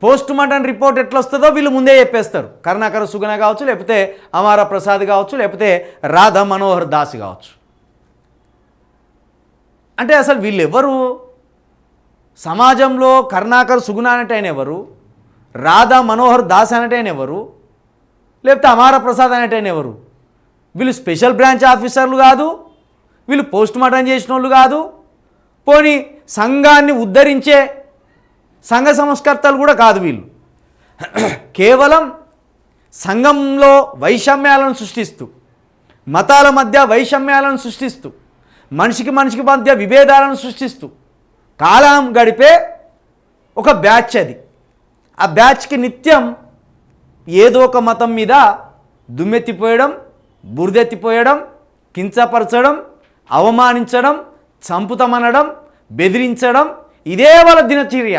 Post mortem report ఎట్లా వస్తుందో వీళ్ళు ముందే చెప్పేస్తారు. కరుణాకర సుగుణ కావచ్చు, లేకపోతే అమారా ప్రసాద్ కావచ్చు, లేకపోతే రాధా మనోహర్ దాస్ కావచ్చు. అంటే అసలు వీళ్ళు ఎవరు? సమాజంలో కరుణాకర సుగుణ అంటే ఆయన ఎవరు? రాధా మనోహర్ దాస్ అంటే ఆయన ఎవరు? లేకపోతే అమారా ప్రసాద్ అంటే ఆయన ఎవరు? వీళ్ళు స్పెషల్ బ్రాంచ్ ఆఫీసర్లు కాదు, వీళ్ళు పోస్ట్ మార్టం చేసిన వాళ్ళు కాదు, పోనీ సంఘాన్ని ఉద్ధరించే సంఘ సంస్కర్తలు కూడా కాదు. వీళ్ళు కేవలం సంఘంలో వైషమ్యాలను సృష్టిస్తూ, మతాల మధ్య వైషమ్యాలను సృష్టిస్తూ, మనిషికి మధ్య విభేదాలను సృష్టిస్తూ కాలం గడిపే ఒక బ్యాచ్ అది. ఆ బ్యాచ్కి నిత్యం ఏదో ఒక మతం మీద దుమ్మెత్తిపోయడం, బురదెత్తిపోయడం, కించపరచడం, అవమానించడం, చంపుతామనడం, బెదిరించడం, ఇదే వాళ్ళ దినచర్య.